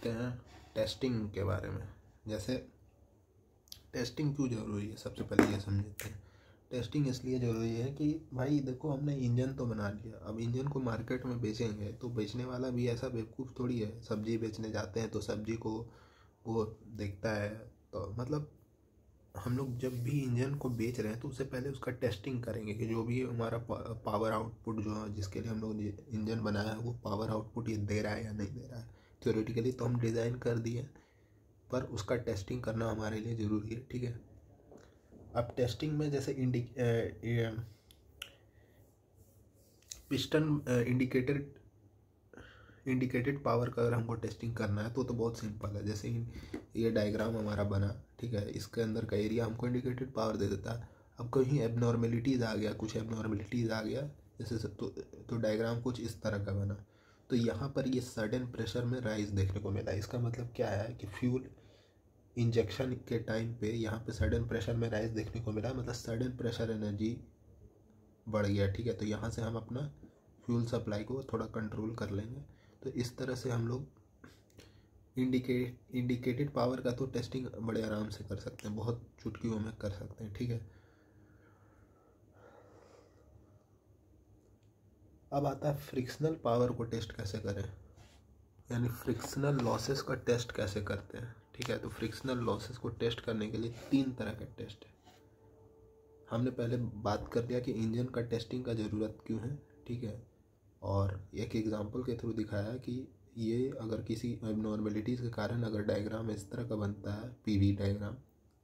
समझते हैं टेस्टिंग के बारे में। जैसे टेस्टिंग क्यों ज़रूरी है, सबसे पहले ये समझते हैं। टेस्टिंग इसलिए ज़रूरी है कि भाई देखो, हमने इंजन तो बना लिया, अब इंजन को मार्केट में बेचेंगे तो बेचने वाला भी ऐसा बेवकूफ़ थोड़ी है। सब्जी बेचने जाते हैं तो सब्जी को वो देखता है, तो मतलब हम लोग जब भी इंजन को बेच रहे हैं तो उससे पहले उसका टेस्टिंग करेंगे कि जो भी हमारा पावर आउटपुट जो जिसके लिए हम लोग इंजन बनाया है वो पावर आउटपुट ये दे रहा है या नहीं दे रहा है। थ्योरेटिकली तो हम डिज़ाइन कर दिए, पर उसका टेस्टिंग करना हमारे लिए ज़रूरी है, ठीक है। अब टेस्टिंग में जैसे पिस्टन इंडिकेटेड पावर का अगर हमको टेस्टिंग करना है तो बहुत सिंपल है। जैसे ये डायग्राम हमारा बना, ठीक है, इसके अंदर का एरिया हमको इंडिकेटेड पावर दे देता है। अब कहीं एबनॉर्मेलिटीज़ आ गया, कुछ एबनॉर्मेलिटीज़ आ गया जैसे तो डायग्राम कुछ इस तरह का बना। तो यहाँ पर ये सडन प्रेशर में राइज देखने को मिला। इसका मतलब क्या है कि फ्यूल इंजेक्शन के टाइम पे यहाँ पे सडन प्रेशर में राइज देखने को मिला, मतलब सडन प्रेशर एनर्जी बढ़ गया, ठीक है। तो यहाँ से हम अपना फ्यूल सप्लाई को थोड़ा कंट्रोल कर लेंगे। तो इस तरह से हम लोग इंडिकेटेड पावर का तो टेस्टिंग बड़े आराम से कर सकते हैं, बहुत चुटकियों में कर सकते हैं, ठीक है। अब आता है फ्रिक्शनल पावर को टेस्ट कैसे करें, यानी फ्रिक्शनल लॉसेस का टेस्ट कैसे करते हैं, ठीक है। तो फ्रिक्शनल लॉसेस को टेस्ट करने के लिए 3 तरह के टेस्ट है। हमने पहले बात कर लिया कि इंजन का टेस्टिंग का ज़रूरत क्यों है, ठीक है, और एक एग्जांपल के थ्रू दिखाया कि ये अगर किसी एबनॉर्मेलिटीज़ के कारण अगर डायग्राम इस तरह का बनता है, पीवी डायग्राम,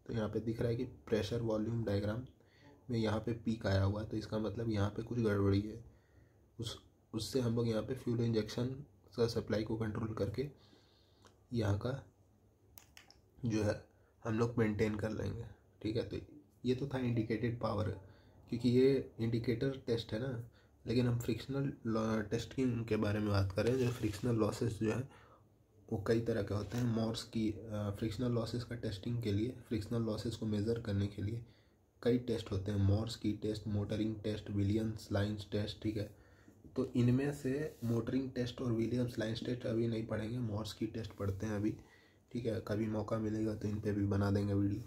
तो यहाँ पे दिख रहा है कि प्रेशर वॉल्यूम डायग्राम में यहाँ पे पीक आया हुआ है, तो इसका मतलब यहाँ पे कुछ गड़बड़ी है। उससे हम लोग यहाँ पे फ्यूल इंजेक्शन का सप्लाई को कंट्रोल करके यहाँ का जो है हम लोग मेंटेन कर लेंगे, ठीक है। तो ये तो था इंडिकेटेड पावर, क्योंकि ये इंडिकेटर टेस्ट है ना। लेकिन हम फ्रिक्शनल टेस्टिंग के बारे में बात करें, जो फ्रिक्शनल लॉसेस जो है वो कई तरह के होते हैं। मॉर्स की फ्रिक्शनल लॉसेस का टेस्टिंग के लिए, फ्रिक्शनल लॉसेस को मेज़र करने के लिए कई टेस्ट होते हैं। मॉर्स की test, motoring test, Williams lines test, ठीक है। तो इनमें से मोटरिंग टेस्ट और विलियम्स लाइन्स टेस्ट अभी नहीं पढ़ेंगे, मॉर्स की टेस्ट पढ़ते हैं अभी, ठीक है। कभी मौका मिलेगा तो इन पे भी बना देंगे वीडियो।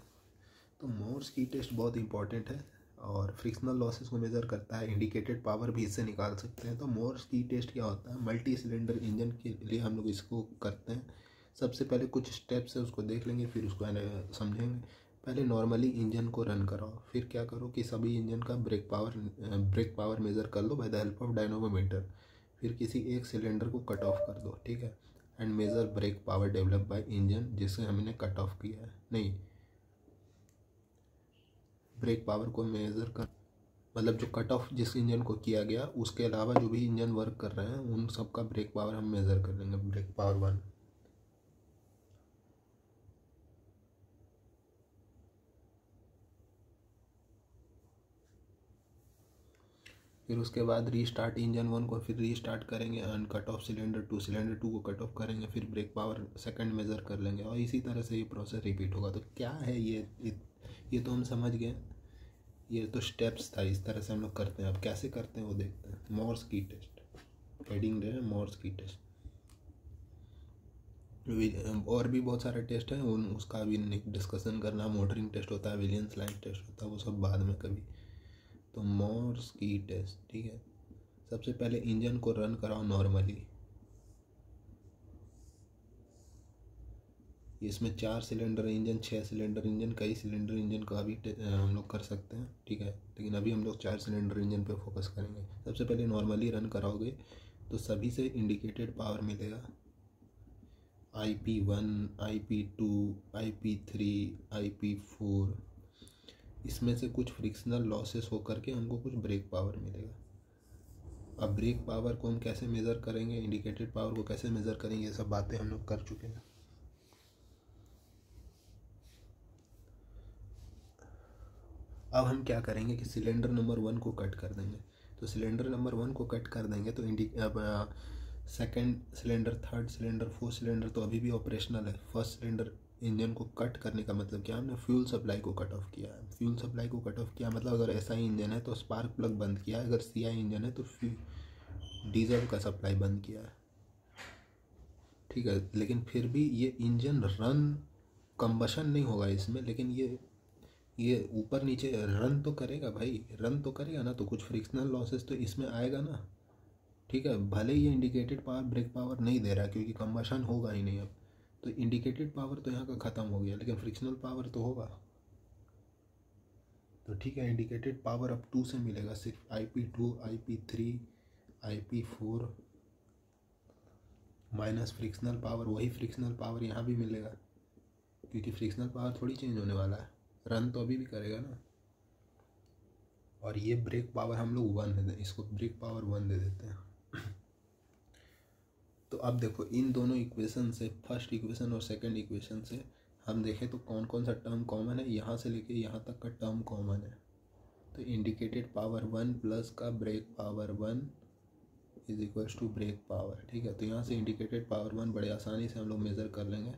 तो मॉर्स की टेस्ट बहुत इंपॉर्टेंट है और फ्रिक्शनल लॉसेस को मेज़र करता है। इंडिकेटेड पावर भी इससे निकाल सकते हैं। तो मॉर्स की टेस्ट क्या होता है, मल्टी सिलेंडर इंजन के लिए हम लोग इसको करते हैं। सबसे पहले कुछ स्टेप्स है उसको देख लेंगे, फिर उसको समझेंगे। पहले नॉर्मली इंजन को रन कराओ, फिर क्या करो कि सभी इंजन का ब्रेक पावर मेज़र कर लो बाय द हेल्प ऑफ डायनोमोमीटर। फिर किसी एक सिलेंडर को कट ऑफ कर दो, ठीक है, and measure brake power develop by engine जिसे हमने कट ऑफ किया है। नहीं, ब्रेक पावर को मेज़र कर मतलब जो कट ऑफ जिस इंजन को किया गया उसके अलावा जो भी इंजन वर्क कर रहे हैं उन सब का ब्रेक पावर हम मेज़र कर लेंगे, ब्रेक पावर 1। फिर उसके बाद रीस्टार्ट इंजन 1 को फिर रीस्टार्ट करेंगे एंड कट ऑफ सिलेंडर 2 को कट ऑफ करेंगे, फिर ब्रेक पावर सेकंड मेज़र कर लेंगे और इसी तरह से ये प्रोसेस रिपीट होगा। तो क्या है ये तो हम समझ गए, ये तो स्टेप्स था, इस तरह से हम लोग करते हैं। अब कैसे करते हैं वो देखते हैं। मॉर्स की टेस्ट, हेडिंग है मॉर्स की टेस्ट। और भी बहुत सारे टेस्ट हैं, उसका अभी डिस्कशन करना। मोटरिंग टेस्ट होता है, विलियम्स लाइन टेस्ट होता है, वो सब बाद में कभी। तो मॉर्स की टेस्ट, ठीक है। सबसे पहले इंजन को रन कराओ नॉर्मली। इसमें 4 सिलेंडर इंजन, 6 सिलेंडर इंजन, कई सिलेंडर इंजन का भी हम लोग कर सकते हैं, ठीक है। लेकिन अभी हम लोग 4 सिलेंडर इंजन पे फोकस करेंगे। सबसे पहले नॉर्मली रन कराओगे तो सभी से इंडिकेटेड पावर मिलेगा, IP1, IP2, IP3, IP4। इसमें से कुछ फ्रिक्शनल लॉसेस होकर के हमको कुछ ब्रेक पावर मिलेगा। अब ब्रेक पावर को हम कैसे मेज़र करेंगे, इंडिकेटेड पावर को कैसे मेज़र करेंगे, ये सब बातें हम लोग कर चुके हैं। अब हम क्या करेंगे कि सिलेंडर नंबर 1 को कट कर देंगे। तो सिलेंडर नंबर 1 को कट कर देंगे तो अब second cylinder, third cylinder, fourth cylinder तो अभी भी ऑपरेशनल है। फर्स्ट सिलेंडर इंजन को कट करने का मतलब क्या, हमने फ्यूल सप्लाई को कट ऑफ किया है। फ्यूल सप्लाई को कट ऑफ किया मतलब अगर SI इंजन है तो स्पार्क प्लग बंद किया है, अगर CI इंजन है तो डीजल का सप्लाई बंद किया है, ठीक है। लेकिन फिर भी ये इंजन रन, कंबशन नहीं होगा इसमें, लेकिन ये ऊपर नीचे रन तो करेगा भाई, रन तो करेगा ना, तो कुछ फ्रिक्शनल लॉसेस तो इसमें आएगा ना। ठीक है, भले ही ये इंडिकेटेड पावर ब्रेक पावर नहीं दे रहा क्योंकि कंबशन होगा ही नहीं अब, तो इंडिकेटेड पावर तो यहाँ का ख़त्म हो गया, लेकिन फ्रिक्शनल पावर तो होगा। तो ठीक है, इंडिकेटेड पावर अब 2 से मिलेगा, सिर्फ IP2 IP3 IP4 minus frictional power, वही फ्रिक्शनल पावर यहाँ भी मिलेगा क्योंकि फ्रिक्शनल पावर थोड़ी चेंज होने वाला है, रन तो अभी भी करेगा ना। और ये ब्रेक पावर हम लोग 1 दे दें, इसको ब्रेक पावर 1 दे देते हैं। तो अब देखो इन दोनों इक्वेशन से, फर्स्ट इक्वेशन और सेकंड इक्वेशन से हम देखें तो कौन कौन सा टर्म कॉमन है, यहाँ से लेके यहाँ तक का टर्म कॉमन है। तो इंडिकेटेड पावर 1 प्लस का brake power 1 is equals to brake power. ठीक है, तो यहाँ से इंडिकेटेड पावर 1 बड़े आसानी से हम लोग मेज़र कर लेंगे।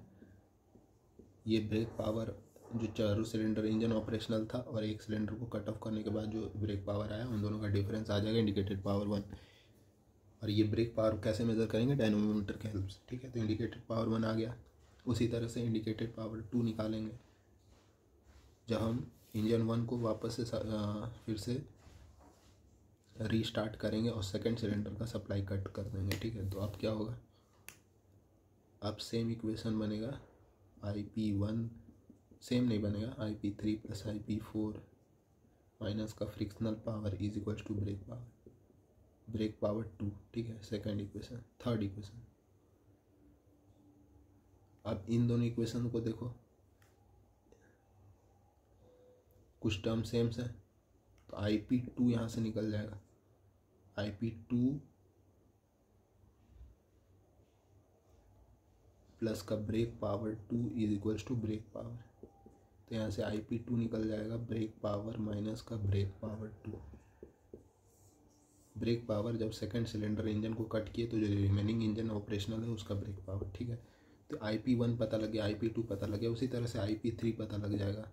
ये ब्रेक पावर जो चारों सिलेंडर इंजन ऑपरेशनल था और एक सिलेंडर को कट ऑफ करने के बाद जो ब्रेक पावर आया, उन दोनों का डिफरेंस आ जाएगा इंडिकेटेड पावर 1। और ये ब्रेक पावर कैसे मेज़र करेंगे, डायनोमीटर के हेल्प से। ठीक है, तो इंडिकेटेड पावर 1 आ गया। उसी तरह से इंडिकेटेड पावर 2 निकालेंगे जब हम इंजन 1 को वापस से फिर से रीस्टार्ट करेंगे और सेकंड सिलेंडर का सप्लाई कट कर देंगे। ठीक है, तो अब क्या होगा, अब सेम इक्वेशन बनेगा, IP1 सेम नहीं बनेगा, IP3 प्लस IP4 माइनस का frictional power is equals to brake power 2। ठीक है, सेकंड इक्वेशन। थर्ड इक्वेशन, अब इन दोनों इक्वेशन को देखो, कुछ टर्म सेम है, तो IP2 यहाँ से निकल जाएगा, IP2 प्लस का brake power 2 is equals to brake power. तो यहाँ से IP2 निकल जाएगा ब्रेक पावर माइनस का ब्रेक पावर 2। ब्रेक पावर जब सेकंड सिलेंडर इंजन को कट किए तो जो रिमेनिंग इंजन ऑपरेशनल है उसका ब्रेक पावर। ठीक है, तो IP1 पता लग गया, IP2 पता लग गया, उसी तरह से IP3 पता लग जाएगा,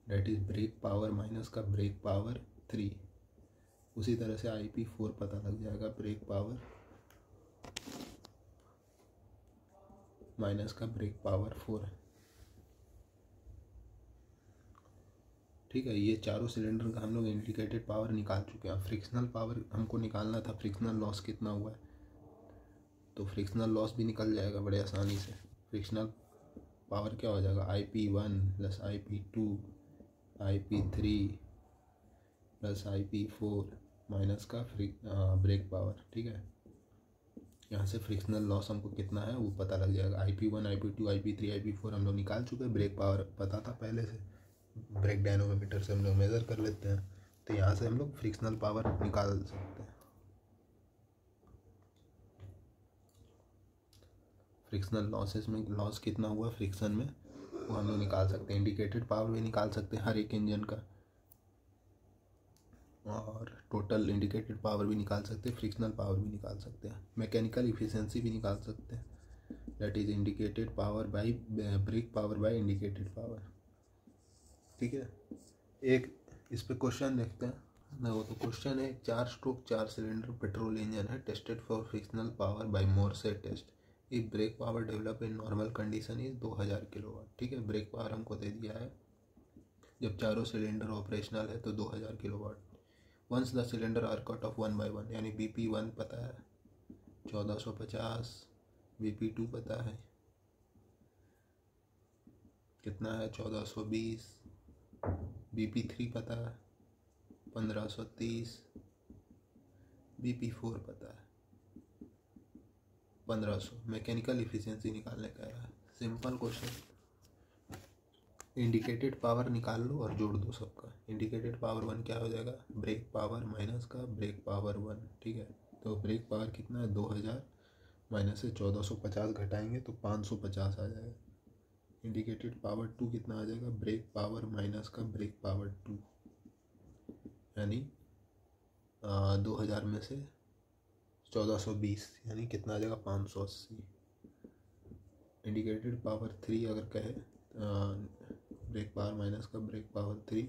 that is brake power minus का ब्रेक पावर 3। उसी तरह से IP4 पता लग जाएगा, ब्रेक पावर माइनस का ब्रेक पावर 4। ठीक है, ये चारों सिलेंडर का हम लोग इंडिकेटेड पावर निकाल चुके हैं। फ्रिक्शनल पावर हमको निकालना था, फ्रिक्शनल लॉस कितना हुआ है, तो फ्रिक्शनल लॉस भी निकल जाएगा बड़े आसानी से। फ्रिक्शनल पावर क्या हो जाएगा, IP1 plus IP2 IP3 plus IP4 minus का ब्रेक पावर। ठीक है, यहाँ से फ्रिक्शनल लॉस हमको कितना है वो पता लग जाएगा। IP1 IP2 IP3 IP4 हम लोग निकाल चुके हैं, ब्रेक पावर पता था पहले से, ब्रेक डायनोमीटर से हम लोग मेज़र कर लेते हैं, तो यहाँ से हम लोग फ्रिक्शनल पावर निकाल सकते हैं। फ्रिक्शनल लॉसेस में लॉस कितना हुआ फ्रिक्शन में वो हम लोग निकाल सकते हैं। इंडिकेटेड पावर भी निकाल सकते हैं हर एक इंजन का, और टोटल इंडिकेटेड पावर भी निकाल सकते हैं, फ्रिक्शनल पावर भी निकाल सकते हैं, मैकेनिकल इफिशिएंसी भी निकाल सकते हैं, that is indicated power by brake power by indicated power. ठीक है, एक इस पे क्वेश्चन देखते हैं ना, वो तो क्वेश्चन है 4 स्ट्रोक 4 सिलेंडर पेट्रोल इंजन है, tested for frictional power by Morse test, if brake power develop in normal condition is 2000 kilowatt. ठीक है, ब्रेक पावर हमको दे दिया है जब चारों सिलेंडर ऑपरेशनल है तो 2000 kilowatt. Once the cylinder are cut off 1 by 1, यानी BP1 पता है 1450, BP2 पता है कितना है 1420, BP3 पता है 1530, BP4 पता है 1500। मैकेनिकल इफिशिएंसी निकालने का है, सिंपल क्वेश्चन। इंडिकेटेड पावर निकाल लो और जोड़ दो सबका। इंडिकेटेड पावर 1 क्या हो जाएगा, ब्रेक पावर माइनस का ब्रेक पावर 1। ठीक है, तो ब्रेक पावर कितना है 2000, माइनस से 1450 घटाएंगे तो 550 आ जाएगा। इंडिकेटेड पावर 2 कितना आ जाएगा, ब्रेक पावर माइनस का ब्रेक पावर 2, यानी 2000 में से 1420 यानी कितना आ जाएगा 580। इंडिकेटेड पावर 3 अगर कहे ब्रेक पावर माइनस का ब्रेक पावर 3,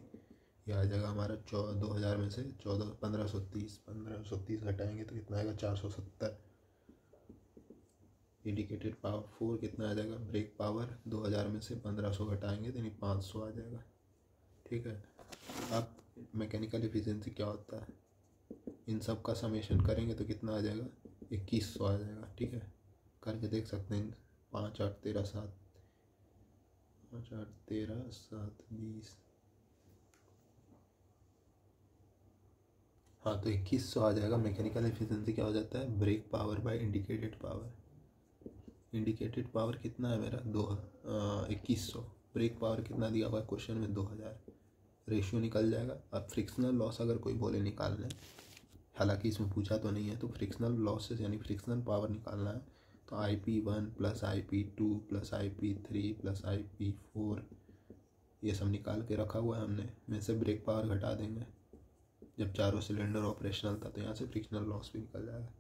यह आ जाएगा हमारा 2000 में से 1530 घटाएंगे तो कितना आएगा 470। इंडिकेटेड पावर 4 कितना आ जाएगा, ब्रेक पावर 2000 में से 1500 घटाएंगे तो यानी 500 आ जाएगा। ठीक है, अब मैकेनिकल एफिशिएंसी क्या होता है, इन सब का समेशन करेंगे तो कितना आ जाएगा, 2100 आ जाएगा। ठीक है, करके देख सकते हैं। 5 8 13 7, 5 8 13 7 20, हाँ तो 2100 आ जाएगा। मैकेनिकल एफिशिएंसी क्या हो जाता है, brake power by indicated power. Indicated power कितना है मेरा 2100, ब्रेक पावर कितना दिया हुआ है क्वेश्चन में 2000, रेशियो निकल जाएगा। अब फ्रिक्शनल लॉस अगर कोई बोले निकालना है, हालांकि इसमें पूछा तो नहीं है, तो फ्रिक्शनल लॉसेस यानी फ्रिक्शनल पावर निकालना है तो IP1 plus IP2 plus IP3 plus IP4 ये सब निकाल के रखा हुआ है हमने, में से ब्रेक पावर घटा देंगे। जब चारों सिलेंडर ऑपरेशनल था तो यहाँ से फ्रिक्शनल लॉस भी निकल जाएगा।